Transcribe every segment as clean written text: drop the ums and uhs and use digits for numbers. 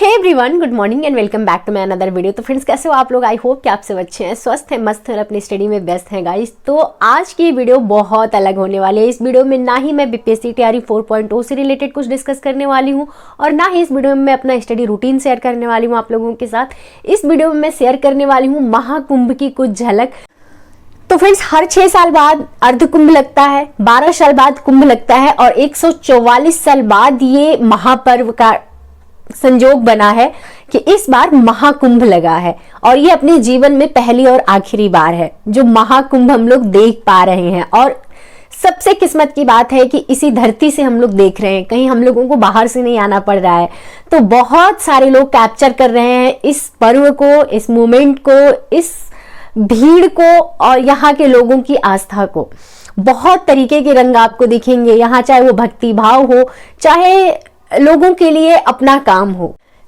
Hey everyone, good morning and welcome back to my another video. तो friends, कैसे हो आप लोग? आई होप कि आप सब अच्छे हैं, स्वस्थ हैं, मस्त हैं, अपनी स्टडी में व्यस्त हैं गाइस। तो आज की वीडियो बहुत अलग होने वाली है। इस वीडियो में ना ही मैं बीपीएससी तैयारी 4.0 से रिलेटेड कुछ डिस्कस करने वाली हूँ और ना ही इस वीडियो में मैं अपना स्टडी रूटीन शेयर करने वाली हूँ आप लोगों के साथ। इस वीडियो में मैं शेयर करने वाली हूँ महाकुंभ की कुछ झलक। तो फ्रेंड्स, हर 6 साल बाद अर्ध कुंभ लगता है, 12 साल बाद कुंभ लगता है और 144 साल बाद ये महापर्व का संयोग बना है कि इस बार महाकुंभ लगा है और ये अपने जीवन में पहली और आखिरी बार है जो महाकुंभ हम लोग देख पा रहे हैं। और सबसे किस्मत की बात है कि इसी धरती से हम लोग देख रहे हैं, कहीं हम लोगों को बाहर से नहीं आना पड़ रहा है। तो बहुत सारे लोग कैप्चर कर रहे हैं इस पर्व को, इस मोमेंट को, इस भीड़ को और यहाँ के लोगों की आस्था को। बहुत तरीके के रंग आपको दिखेंगे यहाँ, चाहे वो भक्ति भाव हो, चाहे लोगों के लिए अपना काम हो।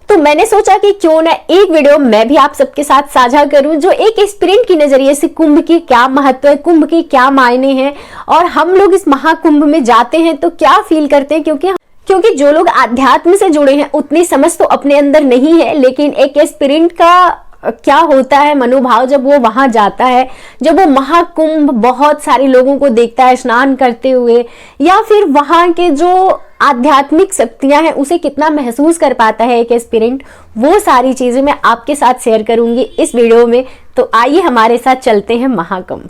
तो मैंने सोचा कि क्यों ना एक वीडियो मैं भी आप सबके साथ साझा करूं जो एक एस्पिरेंट की नजरिए से कुंभ की क्या महत्व है, कुंभ की क्या मायने हैं और हम लोग इस महाकुंभ में जाते हैं तो क्या फील करते हैं। क्योंकि जो लोग आध्यात्म से जुड़े हैं उतनी समझ तो अपने अंदर नहीं है, लेकिन एक एस्पिरेंट का क्या होता है मनोभाव जब वो वहां जाता है, जब वो महाकुंभ बहुत सारे लोगों को देखता है स्नान करते हुए, या फिर वहां के जो आध्यात्मिक शक्तियां हैं उसे कितना महसूस कर पाता है एक एस्पिरेंट। वो सारी चीजें मैं आपके साथ शेयर करूंगी इस वीडियो में। तो आइए हमारे साथ चलते हैं महाकुंभ।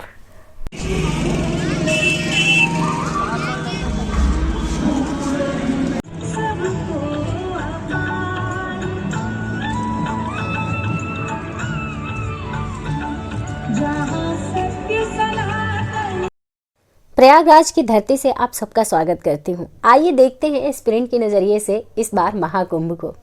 प्रयागराज की धरती से आप सबका स्वागत करती हूँ। आइए देखते हैं एस्पिरेंट के नजरिए से इस बार महाकुंभ को।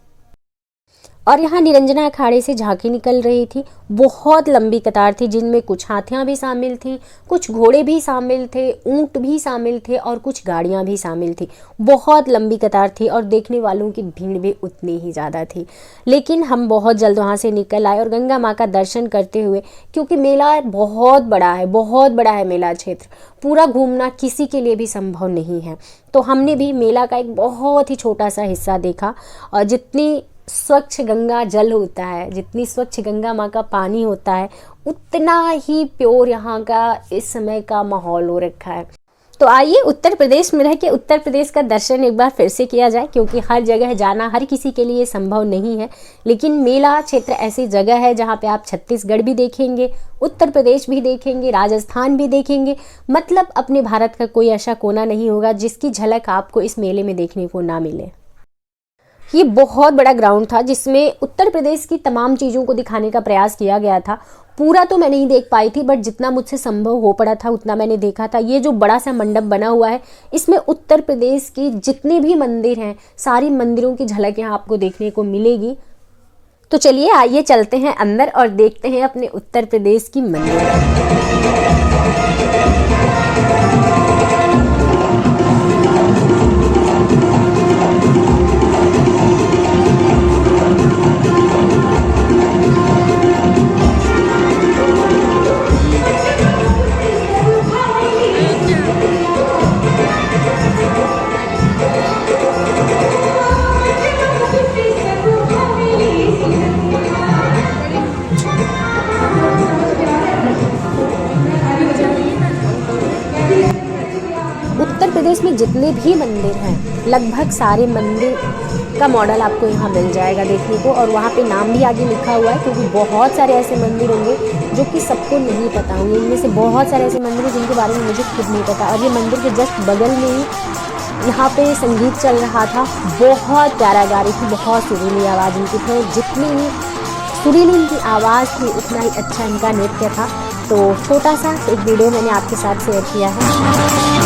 और यहाँ निरंजना अखाड़े से झांकी निकल रही थी। बहुत लंबी कतार थी जिनमें कुछ हाथियां भी शामिल थी, कुछ घोड़े भी शामिल थे, ऊंट भी शामिल थे और कुछ गाड़ियां भी शामिल थी। बहुत लंबी कतार थी और देखने वालों की भीड़ भी उतनी ही ज़्यादा थी। लेकिन हम बहुत जल्द वहाँ से निकल आए और गंगा माँ का दर्शन करते हुए, क्योंकि मेला बहुत बड़ा है मेला क्षेत्र, पूरा घूमना किसी के लिए भी संभव नहीं है। तो हमने भी मेला का एक बहुत ही छोटा सा हिस्सा देखा। और जितनी स्वच्छ गंगा जल होता है, जितनी स्वच्छ गंगा माँ का पानी होता है, उतना ही प्योर यहाँ का इस समय का माहौल हो रखा है। तो आइए उत्तर प्रदेश में रह के उत्तर प्रदेश का दर्शन एक बार फिर से किया जाए, क्योंकि हर जगह जाना हर किसी के लिए संभव नहीं है। लेकिन मेला क्षेत्र ऐसी जगह है जहाँ पे आप छत्तीसगढ़ भी देखेंगे, उत्तर प्रदेश भी देखेंगे, राजस्थान भी देखेंगे। मतलब अपने भारत का कोई ऐसा कोना नहीं होगा जिसकी झलक आपको इस मेले में देखने को ना मिले। ये बहुत बड़ा ग्राउंड था जिसमें उत्तर प्रदेश की तमाम चीज़ों को दिखाने का प्रयास किया गया था। पूरा तो मैं नहीं देख पाई थी, बट जितना मुझसे संभव हो पड़ा था उतना मैंने देखा था। ये जो बड़ा सा मंडप बना हुआ है, इसमें उत्तर प्रदेश की जितने भी मंदिर हैं, सारी मंदिरों की झलक यहाँ आपको देखने को मिलेगी। तो चलिए आइए चलते हैं अंदर और देखते हैं अपने उत्तर प्रदेश की मंदिर। उत्तर प्रदेश में जितने भी मंदिर हैं, लगभग सारे मंदिर का मॉडल आपको यहाँ मिल जाएगा देखने को। और वहाँ पे नाम भी आगे लिखा हुआ है, क्योंकि बहुत सारे ऐसे मंदिर होंगे जो कि सबको नहीं पता होंगे। इनमें से बहुत सारे ऐसे मंदिर हैं जिनके बारे में मुझे खुद नहीं पता। और ये मंदिर के जस्ट बगल में ही यहाँ पे संगीत चल रहा था। बहुत प्यारा गा रही थी, बहुत सुरीली आवाज़ इनकी थी। जितनी ही सुरीली इनकी आवाज़ थी उतना ही अच्छा इनका नृत्य था। तो छोटा सा एक वीडियो मैंने आपके साथ शेयर किया है।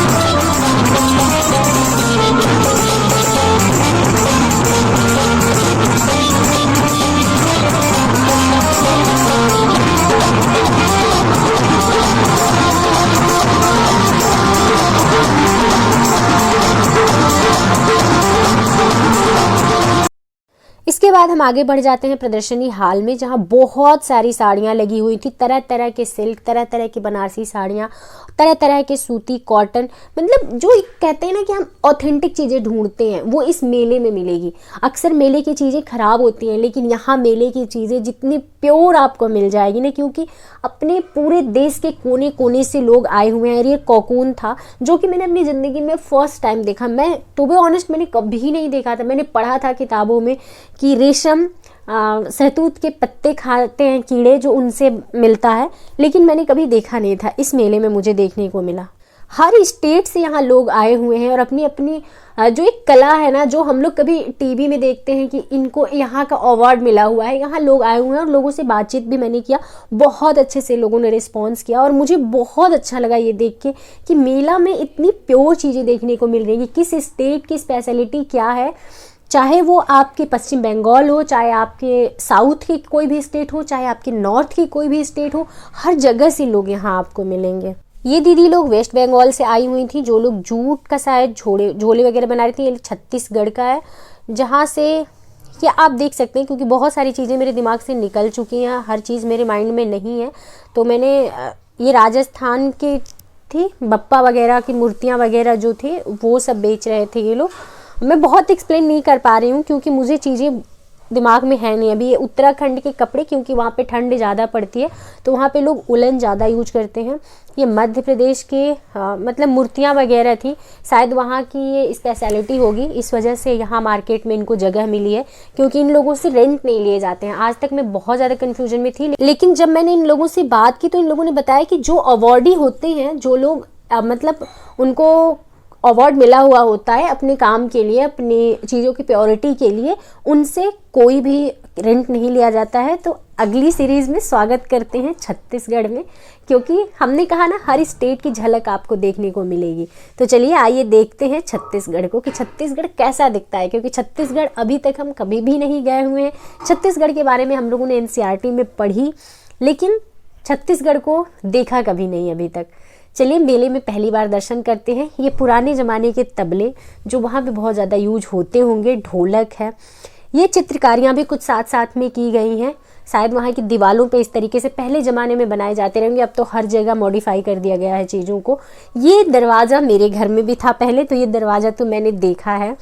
इसके बाद बाद हम आगे बढ़ जाते हैं प्रदर्शनी हाल में, जहाँ बहुत सारी साड़ियाँ लगी हुई थी, तरह तरह के सिल्क, तरह तरह की बनारसी साड़ियाँ, तरह तरह के सूती, कॉटन, मतलब जो कहते हैं ना कि हम ऑथेंटिक चीज़ें ढूंढते हैं वो इस मेले में मिलेगी। अक्सर मेले की चीज़ें ख़राब होती हैं, लेकिन यहाँ मेले की चीज़ें जितनी प्योर आपको मिल जाएगी ना, क्योंकि अपने पूरे देश के कोने कोने से लोग आए हुए हैं। ये कोकून था जो कि मैंने अपनी ज़िंदगी में फर्स्ट टाइम देखा। मैं टू बी ऑनेस्ट मैंने कभी नहीं देखा था। मैंने पढ़ा था किताबों में कि रेशम सहतूत के पत्ते खाते हैं कीड़े, जो उनसे मिलता है, लेकिन मैंने कभी देखा नहीं था। इस मेले में मुझे देखने को मिला। हर स्टेट से यहाँ लोग आए हुए हैं और अपनी अपनी जो एक कला है ना, जो हम लोग कभी टीवी में देखते हैं कि इनको यहाँ का अवार्ड मिला हुआ है, यहाँ लोग आए हुए हैं। और लोगों से बातचीत भी मैंने किया, बहुत अच्छे से लोगों ने रिस्पॉन्स किया और मुझे बहुत अच्छा लगा ये देख के कि मेला में इतनी प्योर चीज़ें देखने को मिल रही हैं। किस स्टेट की स्पेशलिटी क्या है, चाहे वो आपके पश्चिम बंगाल हो, चाहे आपके साउथ की कोई भी स्टेट हो, चाहे आपके नॉर्थ की कोई भी स्टेट हो, हर जगह से लोग यहाँ आपको मिलेंगे। ये दीदी लोग वेस्ट बंगाल से आई हुई थी, जो लोग जूट का शायद झोले वगैरह बना रही थी। ये छत्तीसगढ़ का है, जहाँ से ये आप देख सकते हैं, क्योंकि बहुत सारी चीज़ें मेरे दिमाग से निकल चुकी हैं, हर चीज़ मेरे माइंड में नहीं है। तो मैंने ये राजस्थान के थी, बप्पा वगैरह की मूर्तियाँ वगैरह जो थे वो सब बेच रहे थे ये लोग। मैं बहुत एक्सप्लेन नहीं कर पा रही हूँ क्योंकि मुझे चीज़ें दिमाग में है नहीं अभी। ये उत्तराखंड के कपड़े, क्योंकि वहाँ पे ठंड ज़्यादा पड़ती है तो वहाँ पे लोग उलन ज़्यादा यूज करते हैं। ये मध्य प्रदेश के मतलब मूर्तियाँ वगैरह थी, शायद वहाँ की ये स्पेशलिटी होगी, इस वजह से यहाँ मार्केट में इनको जगह मिली है, क्योंकि इन लोगों से रेंट नहीं लिए जाते हैं। आज तक मैं बहुत ज़्यादा कन्फ्यूजन में थी, लेकिन जब मैंने इन लोगों से बात की तो इन लोगों ने बताया कि जो अवॉर्डी होते हैं, जो लोग मतलब उनको अवार्ड मिला हुआ होता है अपने काम के लिए, अपनी चीज़ों की प्योरिटी के लिए, उनसे कोई भी रेंट नहीं लिया जाता है। तो अगली सीरीज़ में स्वागत करते हैं छत्तीसगढ़ में, क्योंकि हमने कहा ना हर स्टेट की झलक आपको देखने को मिलेगी। तो चलिए आइए देखते हैं छत्तीसगढ़ को कि छत्तीसगढ़ कैसा दिखता है, क्योंकि छत्तीसगढ़ अभी तक हम कभी भी नहीं गए हुए हैं। छत्तीसगढ़ के बारे में हम लोगों ने NCERT में पढ़ी, लेकिन छत्तीसगढ़ को देखा कभी नहीं अभी तक। चलिए मेले में पहली बार दर्शन करते हैं। ये पुराने ज़माने के तबले जो वहाँ पे बहुत ज़्यादा यूज होते होंगे, ढोलक है। ये चित्रकारियाँ भी कुछ साथ साथ में की गई हैं, शायद वहाँ की दीवारों पे इस तरीके से पहले ज़माने में बनाए जाते रहेंगे। अब तो हर जगह मॉडिफाई कर दिया गया है चीज़ों को। ये दरवाज़ा मेरे घर में भी था पहले, तो ये दरवाज़ा तो मैंने देखा है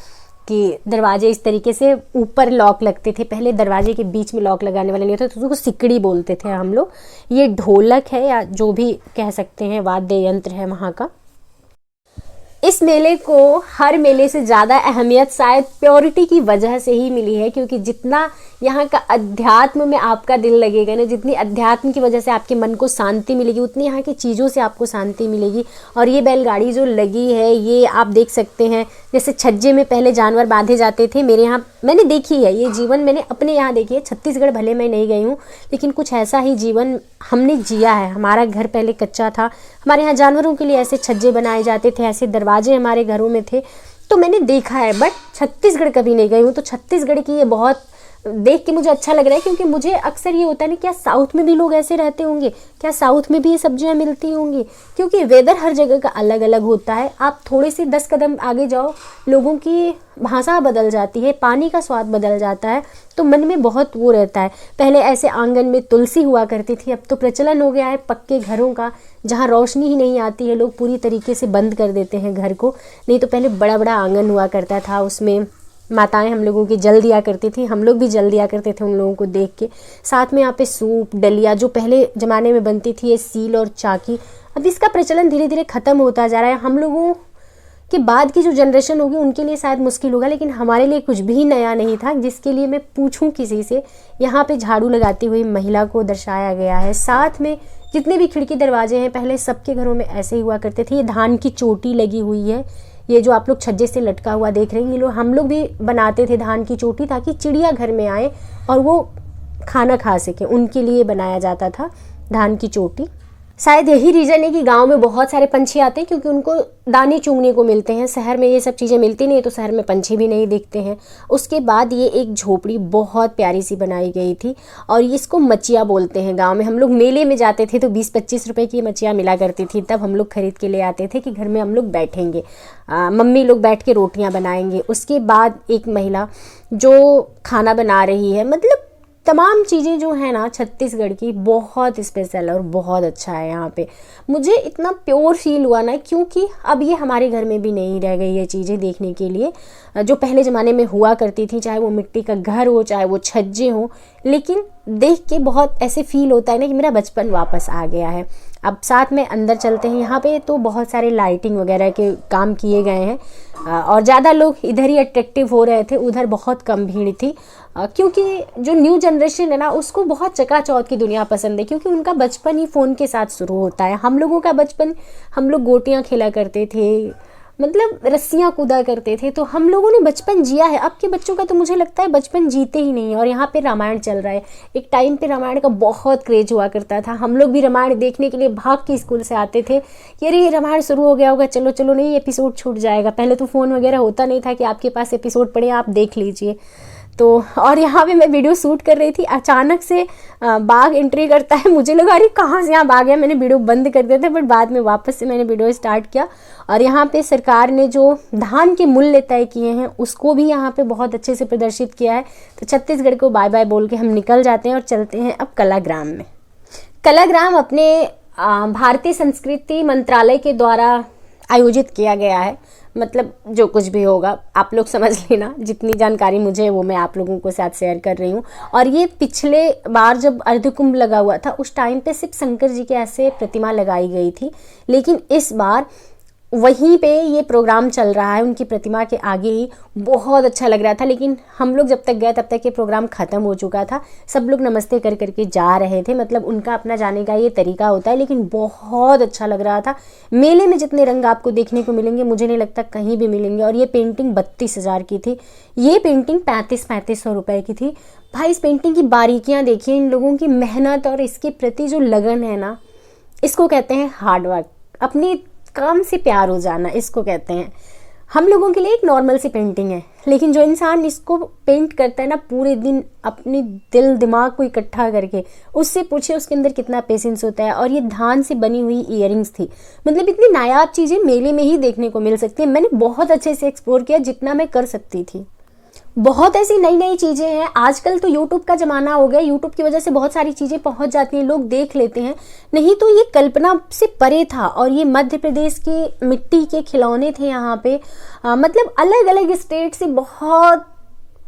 कि दरवाजे इस तरीके से ऊपर लॉक लगते थे। पहले दरवाजे के बीच में लॉक लगाने वाले नहीं होते, तो उसको सिकड़ी बोलते थे हम लोग। ये ढोलक है या जो भी कह सकते हैं, वाद्य यंत्र है वहाँ का। इस मेले को हर मेले से ज़्यादा अहमियत शायद प्योरिटी की वजह से ही मिली है, क्योंकि जितना यहाँ का अध्यात्म में आपका दिल लगेगा ना, जितनी अध्यात्म की वजह से आपके मन को शांति मिलेगी, उतनी यहाँ की चीज़ों से आपको शांति मिलेगी। और ये बैलगाड़ी जो लगी है, ये आप देख सकते हैं, जैसे छज्जे में पहले जानवर बांधे जाते थे। मेरे यहाँ मैंने देखी है ये जीवन, मैंने अपने यहाँ देखी है। छत्तीसगढ़ भले मैं नहीं गई हूँ, लेकिन कुछ ऐसा ही जीवन हमने जिया है। हमारा घर पहले कच्चा था, हमारे यहाँ जानवरों के लिए ऐसे छज्जे बनाए जाते थे, ऐसे दरवाजे हमारे घरों में थे, तो मैंने देखा है। बट छत्तीसगढ़ कभी नहीं गई हूँ, तो छत्तीसगढ़ की ये बहुत देख के मुझे अच्छा लग रहा है, क्योंकि मुझे अक्सर ये होता है ना, क्या साउथ में भी लोग ऐसे रहते होंगे, क्या साउथ में भी ये सब्जियां मिलती होंगी, क्योंकि वेदर हर जगह का अलग अलग होता है। आप थोड़े से 10 कदम आगे जाओ, लोगों की भाषा बदल जाती है, पानी का स्वाद बदल जाता है, तो मन में बहुत वो रहता है। पहले ऐसे आंगन में तुलसी हुआ करती थी, अब तो प्रचलन हो गया है पक्के घरों का, जहाँ रोशनी ही नहीं आती है, लोग पूरी तरीके से बंद कर देते हैं घर को। नहीं तो पहले बड़ा बड़ा आंगन हुआ करता था, उसमें माताएं हम लोगों की जल दिया करती थी, हम लोग भी जल दिया करते थे उन लोगों को देख के। साथ में यहाँ पे सूप, डलिया जो पहले ज़माने में बनती थी, ये सील और चाकी, अब इसका प्रचलन धीरे धीरे ख़त्म होता जा रहा है। हम लोगों के बाद की जो जनरेशन होगी उनके लिए शायद मुश्किल होगा, लेकिन हमारे लिए कुछ भी नया नहीं था, जिसके लिए मैं पूछूं किसी से। यहाँ पे झाड़ू लगाती हुई महिला को दर्शाया गया है। साथ में जितने भी खिड़की दरवाजे हैं, पहले सबके घरों में ऐसे ही हुआ करते थे। ये धान की चोटी लगी हुई है, ये जो आप लोग छज्जे से लटका हुआ देख रहे हैं, ये लोग हम लोग भी बनाते थे धान की चोटी, ताकि चिड़िया घर में आए और वो खाना खा सके, उनके लिए बनाया जाता था धान की चोटी। शायद यही रीज़न है कि गांव में बहुत सारे पंछी आते हैं, क्योंकि उनको दाने चुगने को मिलते हैं। शहर में ये सब चीज़ें मिलती नहीं है, तो शहर में पंछी भी नहीं दिखते हैं। उसके बाद ये एक झोपड़ी बहुत प्यारी सी बनाई गई थी, और इसको मचिया बोलते हैं। गांव में हम लोग मेले में जाते थे तो 20-25 रुपए की मचिया मिला करती थी, तब हम लोग खरीद के ले आते थे कि घर में हम लोग बैठेंगे, मम्मी लोग बैठ के रोटियाँ बनाएंगे। उसके बाद एक महिला जो खाना बना रही है, मतलब तमाम चीज़ें जो है ना छत्तीसगढ़ की बहुत स्पेशल और बहुत अच्छा है यहाँ पे। मुझे इतना प्योर फील हुआ ना, क्योंकि अब ये हमारे घर में भी नहीं रह गई ये चीज़ें देखने के लिए, जो पहले ज़माने में हुआ करती थी, चाहे वो मिट्टी का घर हो, चाहे वो छज्जे हो। लेकिन देख के बहुत ऐसे फील होता है ना कि मेरा बचपन वापस आ गया है। अब साथ में अंदर चलते हैं। यहाँ पे तो बहुत सारे लाइटिंग वगैरह के काम किए गए हैं, और ज़्यादा लोग इधर ही अट्रैक्टिव हो रहे थे, उधर बहुत कम भीड़ थी, क्योंकि जो न्यू जनरेशन है ना उसको बहुत चकाचौंध की दुनिया पसंद है, क्योंकि उनका बचपन ही फ़ोन के साथ शुरू होता है। हम लोगों का बचपन, हम लोग गोटियाँ खेला करते थे, मतलब रस्सियाँ कूदा करते थे, तो हम लोगों ने बचपन जिया है। अब के बच्चों का तो मुझे लगता है बचपन जीते ही नहीं है। और यहाँ पे रामायण चल रहा है। एक टाइम पे रामायण का बहुत क्रेज हुआ करता था, हम लोग भी रामायण देखने के लिए भाग के स्कूल से आते थे कि अरे रामायण शुरू हो गया होगा, चलो चलो, नहीं एपिसोड छूट जाएगा। पहले तो फ़ोन वगैरह होता नहीं था कि आपके पास एपिसोड पड़े आप देख लीजिए। तो और यहाँ पे मैं वीडियो शूट कर रही थी, अचानक से बाघ एंट्री करता है। मुझे लगा अरे कहाँ से यहाँ बाघ है, मैंने वीडियो बंद कर दिया था, बट बाद में वापस से मैंने वीडियो स्टार्ट किया। और यहाँ पे सरकार ने जो धान के मूल्य तय किए हैं उसको भी यहाँ पे बहुत अच्छे से प्रदर्शित किया है। तो छत्तीसगढ़ को बाय बाय बोल के हम निकल जाते हैं और चलते हैं अब कलाग्राम में। कलाग्राम अपने भारतीय संस्कृति मंत्रालय के द्वारा आयोजित किया गया है। मतलब जो कुछ भी होगा आप लोग समझ लेना, जितनी जानकारी मुझे है वो मैं आप लोगों को साथ शेयर कर रही हूँ। और ये पिछले बार जब अर्धकुंभ लगा हुआ था उस टाइम पे सिर्फ शंकर जी के ऐसे प्रतिमा लगाई गई थी, लेकिन इस बार वहीं पे ये प्रोग्राम चल रहा है उनकी प्रतिमा के आगे ही। बहुत अच्छा लग रहा था, लेकिन हम लोग जब तक गए तब तक ये प्रोग्राम ख़त्म हो चुका था। सब लोग नमस्ते कर करके जा रहे थे, मतलब उनका अपना जाने का ये तरीका होता है, लेकिन बहुत अच्छा लग रहा था। मेले में जितने रंग आपको देखने को मिलेंगे मुझे नहीं लगता कहीं भी मिलेंगे। और ये पेंटिंग 32,000 की थी, ये पेंटिंग 3500 रुपये की थी। भाई इस पेंटिंग की बारीकियाँ देखिए, इन लोगों की मेहनत और इसके प्रति जो लगन है ना, इसको कहते हैं हार्डवर्क, अपनी काम से प्यार हो जाना इसको कहते हैं। हम लोगों के लिए एक नॉर्मल सी पेंटिंग है, लेकिन जो इंसान इसको पेंट करता है ना पूरे दिन अपने दिल दिमाग को इकट्ठा करके, उससे पूछे उसके अंदर कितना पेशेंस होता है। और ये धान से बनी हुई ईयरिंग्स थी, मतलब इतनी नायाब चीज़ें मेले में ही देखने को मिल सकती है। मैंने बहुत अच्छे से एक्सप्लोर किया जितना मैं कर सकती थी। बहुत ऐसी नई नई चीज़ें हैं। आजकल तो यूट्यूब का ज़माना हो गया, यूट्यूब की वजह से बहुत सारी चीज़ें पहुंच जाती हैं, लोग देख लेते हैं। नहीं तो ये कल्पना से परे था। और ये मध्य प्रदेश के मिट्टी के खिलौने थे यहाँ पे, मतलब अलग अलग स्टेट से बहुत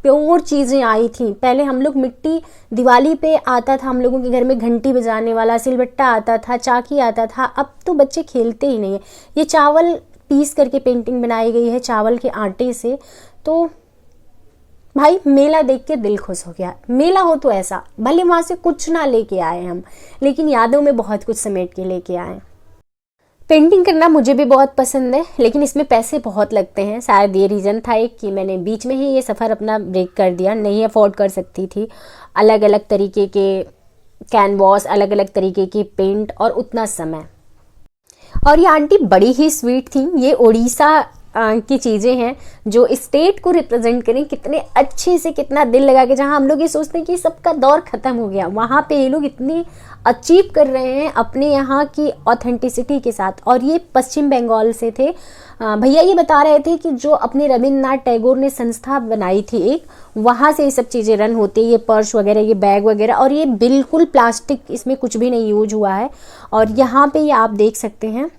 प्योर चीज़ें आई थी। पहले हम लोग मिट्टी, दिवाली पे आता था हम लोगों के घर में घंटी बजाने वाला, सिलबट्टा आता था, चाकी आता था। अब तो बच्चे खेलते ही नहीं है। ये चावल पीस करके पेंटिंग बनाई गई है चावल के आटे से। तो भाई मेला देख के दिल खुश हो गया। मेला हो तो ऐसा, भले वहाँ से कुछ ना लेके आए हम, लेकिन यादों में बहुत कुछ समेट के लेके आए। पेंटिंग करना मुझे भी बहुत पसंद है, लेकिन इसमें पैसे बहुत लगते हैं। शायद ये रीज़न था एक कि मैंने बीच में ही ये सफ़र अपना ब्रेक कर दिया, नहीं अफोर्ड कर सकती थी। अलग अलग तरीके के कैनवास, अलग अलग तरीके की पेंट और उतना समय। और ये आंटी बड़ी ही स्वीट थी। ये उड़ीसा की चीज़ें हैं जो स्टेट को रिप्रेजेंट करें, कितने अच्छे से, कितना दिल लगा के। जहाँ हम लोग ये सोचते हैं कि सबका दौर ख़त्म हो गया, वहाँ पे ये लोग इतनी अचीव कर रहे हैं अपने यहाँ की ऑथेंटिसिटी के साथ। और ये पश्चिम बंगाल से थे भैया। ये बता रहे थे कि जो अपने रविन्द्रनाथ टैगोर ने संस्था बनाई थी एक, वहाँ से ये सब चीज़ें रन होती है। ये पर्स वगैरह, ये बैग वगैरह, और ये बिल्कुल प्लास्टिक, इसमें कुछ भी नहीं यूज हुआ है। और यहाँ पे ये आप देख सकते हैं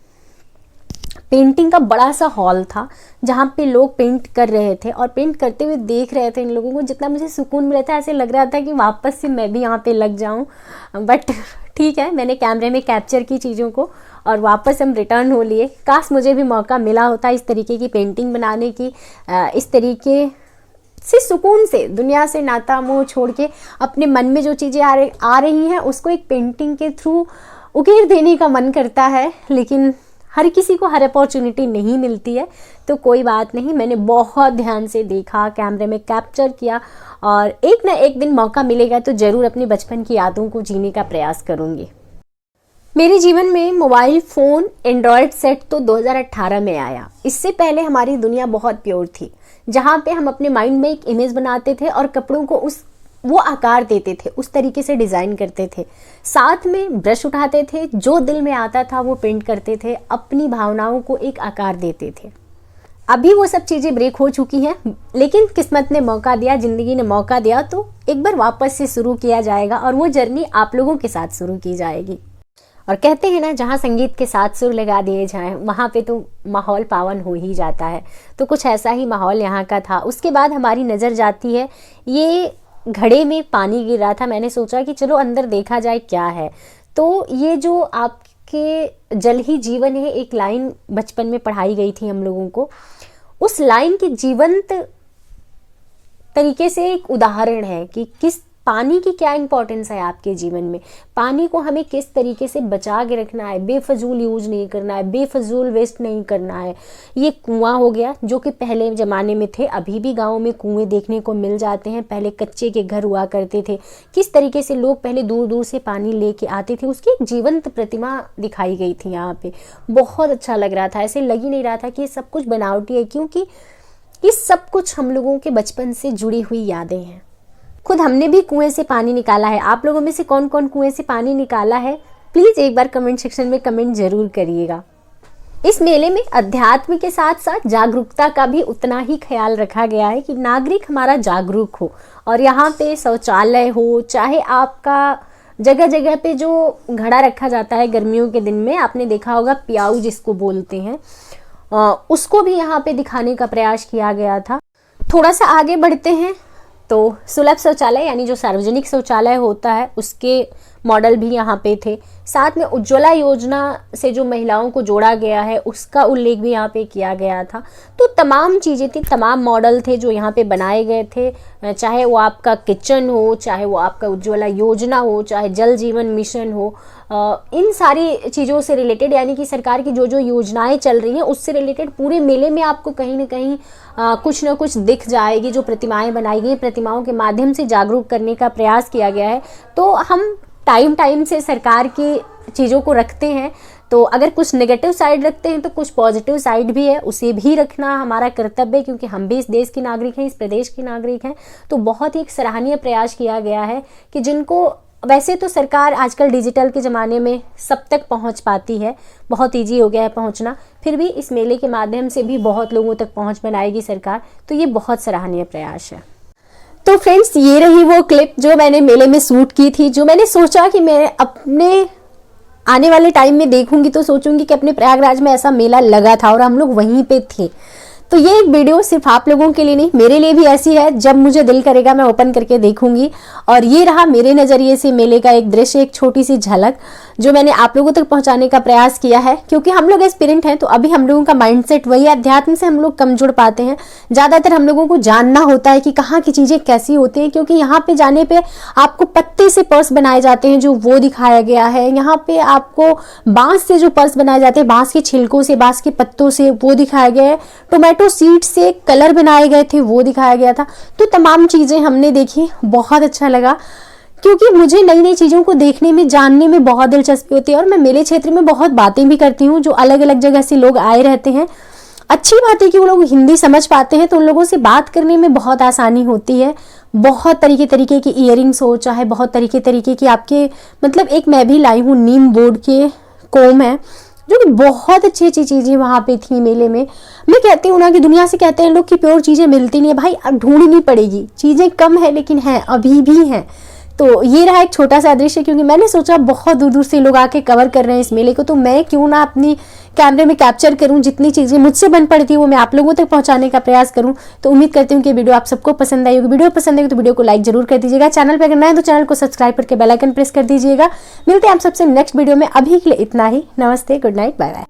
पेंटिंग का बड़ा सा हॉल था जहाँ पे लोग पेंट कर रहे थे और पेंट करते हुए देख रहे थे इन लोगों को। जितना मुझे सुकून मिला था, ऐसे लग रहा था कि वापस से मैं भी यहाँ पे लग जाऊँ। बट ठीक है, मैंने कैमरे में कैप्चर की चीज़ों को और वापस हम रिटर्न हो लिए। काश मुझे भी मौका मिला होता इस तरीके की पेंटिंग बनाने की, इस तरीके से सुकून से, दुनिया से नाता मोह छोड़ के अपने मन में जो चीज़ें आ रही हैं उसको एक पेंटिंग के थ्रू उकेर देने का मन करता है। लेकिन हर किसी को हर अपॉर्चुनिटी नहीं मिलती है, तो कोई बात नहीं। मैंने बहुत ध्यान से देखा, कैमरे में कैप्चर किया, और एक ना एक दिन मौका मिलेगा तो ज़रूर अपने बचपन की यादों को जीने का प्रयास करूँगी। मेरे जीवन में मोबाइल फ़ोन एंड्रॉयड सेट तो 2018 में आया। इससे पहले हमारी दुनिया बहुत प्योर थी, जहाँ पे हम अपने माइंड में एक इमेज बनाते थे और कपड़ों को वो आकार देते थे, उस तरीके से डिज़ाइन करते थे। साथ में ब्रश उठाते थे, जो दिल में आता था वो पेंट करते थे, अपनी भावनाओं को एक आकार देते थे। अभी वो सब चीज़ें ब्रेक हो चुकी हैं, लेकिन किस्मत ने मौका दिया, ज़िंदगी ने मौका दिया, तो एक बार वापस से शुरू किया जाएगा और वो जर्नी आप लोगों के साथ शुरू की जाएगी। और कहते हैं ना, जहाँ संगीत के साथ सुर लगा दिए जाएं वहाँ पे तो माहौल पावन हो ही जाता है। तो कुछ ऐसा ही माहौल यहाँ का था। उसके बाद हमारी नज़र जाती है, ये घड़े में पानी गिर रहा था। मैंने सोचा कि चलो अंदर देखा जाए क्या है। तो ये जो आपके जल ही जीवन है, एक लाइन बचपन में पढ़ाई गई थी हम लोगों को, उस लाइन की जीवंत तरीके से एक उदाहरण है कि किस पानी की क्या इंपॉर्टेंस है आपके जीवन में। पानी को हमें किस तरीके से बचा के रखना है, बेफजूल यूज नहीं करना है, बेफजूल वेस्ट नहीं करना है। ये कुआं हो गया जो कि पहले ज़माने में थे, अभी भी गाँव में कुएं देखने को मिल जाते हैं। पहले कच्चे के घर हुआ करते थे, किस तरीके से लोग पहले दूर दूर से पानी लेके आते थे, उसकी एक जीवंत प्रतिमा दिखाई गई थी यहाँ पे। बहुत अच्छा लग रहा था, ऐसे लग ही नहीं रहा था कि ये सब कुछ बनावटी है, क्योंकि ये सब कुछ हम लोगों के बचपन से जुड़ी हुई यादें हैं। खुद हमने भी कुएं से पानी निकाला है। आप लोगों में से कौन कौन कुएं से पानी निकाला है, प्लीज़ एक बार कमेंट सेक्शन में कमेंट जरूर करिएगा। इस मेले में अध्यात्म के साथ साथ जागरूकता का भी उतना ही ख्याल रखा गया है कि नागरिक हमारा जागरूक हो। और यहाँ पे शौचालय हो, चाहे आपका जगह जगह पे जो घड़ा रखा जाता है गर्मियों के दिन में, आपने देखा होगा प्याऊ जिसको बोलते हैं, उसको भी यहाँ पे दिखाने का प्रयास किया गया था। थोड़ा सा आगे बढ़ते हैं तो सुलभ शौचालय यानी जो सार्वजनिक शौचालय होता है उसके मॉडल भी यहाँ पे थे। साथ में उज्ज्वला योजना से जो महिलाओं को जोड़ा गया है उसका उल्लेख भी यहाँ पे किया गया था। तो तमाम चीज़ें थी, तमाम मॉडल थे जो यहाँ पे बनाए गए थे, चाहे वो आपका किचन हो, चाहे वो आपका उज्ज्वला योजना हो, चाहे जल जीवन मिशन हो। इन सारी चीज़ों से रिलेटेड, यानी कि सरकार की जो जो योजनाएं चल रही हैं उससे रिलेटेड पूरे मेले में आपको कहीं ना कहीं कुछ ना कुछ दिख जाएगी। जो प्रतिमाएं बनाई गई, प्रतिमाओं के माध्यम से जागरूक करने का प्रयास किया गया है। तो हम टाइम से सरकार की चीज़ों को रखते हैं, तो अगर कुछ नेगेटिव साइड रखते हैं तो कुछ पॉजिटिव साइड भी है, उसे भी रखना हमारा कर्तव्य है, क्योंकि हम भी इस देश के नागरिक हैं, इस प्रदेश के नागरिक हैं। तो बहुत ही एक सराहनीय प्रयास किया गया है कि जिनको वैसे तो सरकार आजकल डिजिटल के ज़माने में सब तक पहुंच पाती है, बहुत ईजी हो गया है पहुंचना, फिर भी इस मेले के माध्यम से भी बहुत लोगों तक पहुंच बनाएगी सरकार। तो ये बहुत सराहनीय प्रयास है। तो फ्रेंड्स, ये रही वो क्लिप जो मैंने मेले में शूट की थी, जो मैंने सोचा कि मैं अपने आने वाले टाइम में देखूंगी तो सोचूंगी कि अपने प्रयागराज में ऐसा मेला लगा था और हम लोग वहीं पे थे। तो ये एक वीडियो सिर्फ आप लोगों के लिए नहीं, मेरे लिए भी ऐसी है, जब मुझे दिल करेगा मैं ओपन करके देखूंगी। और ये रहा मेरे नज़रिए से मेले का एक दृश्य, एक छोटी सी झलक जो मैंने आप लोगों तक पहुंचाने का प्रयास किया है। क्योंकि हम लोग एस्पिरेंट हैं, तो अभी हम लोगों का माइंडसेट वही है, अध्यात्म से हम लोग कम जुड़ पाते हैं। ज़्यादातर हम लोगों को जानना होता है कि कहाँ की चीज़ें कैसी होती हैं, क्योंकि यहाँ पे जाने पे आपको पत्ते से पर्स बनाए जाते हैं जो वो दिखाया गया है। यहाँ पे आपको बांस से जो पर्स बनाए जाते हैं, बांस के छिलकों से, बांस के पत्तों से, वो दिखाया गया है। टोमेटो सीड से कलर बनाए गए थे, वो दिखाया गया था। तो तमाम चीज़ें हमने देखी, बहुत अच्छा लगा, क्योंकि मुझे नई नई चीज़ों को देखने में, जानने में बहुत दिलचस्पी होती है। और मैं मेले क्षेत्र में बहुत बातें भी करती हूँ, जो अलग अलग जगह से लोग आए रहते हैं। अच्छी बात है कि वो लोग हिंदी समझ पाते हैं, तो उन लोगों से बात करने में बहुत आसानी होती है। बहुत तरीके की इयरिंग्स हो, चाहे बहुत तरीके की आपके, मतलब एक मैं भी लाई हूँ नीम बोर्ड के कोम है, जो कि बहुत अच्छी चीज़ें वहाँ पे थी मेले में। मैं कहती हूँ ना कि दुनिया से कहते हैं लोग कि प्योर चीज़ें मिलती नहीं है, भाई अब ढूंढनी पड़ेगी। चीज़ें कम है लेकिन हैं, अभी भी हैं। तो ये रहा एक छोटा सा दृश्य, क्योंकि मैंने सोचा बहुत दूर दूर से लोग आके कवर कर रहे हैं इस मेले को, तो मैं क्यों ना अपनी कैमरे में कैप्चर करूं, जितनी चीज़ें मुझसे बन पड़ती है वो मैं आप लोगों तक पहुंचाने का प्रयास करूं। तो उम्मीद करती हूँ कि वीडियो आप सबको पसंद आई होगी। वीडियो पसंद आई तो वीडियो को लाइक जरूर कर दीजिएगा। चैनल पर अगर नए हैं तो चैनल को सब्सक्राइब करके बेल आइकन प्रेस कर दीजिएगा। मिलते हैं आप सबसे नेक्स्ट वीडियो में। अभी के लिए इतना ही। नमस्ते, गुड नाइट, बाय बाय।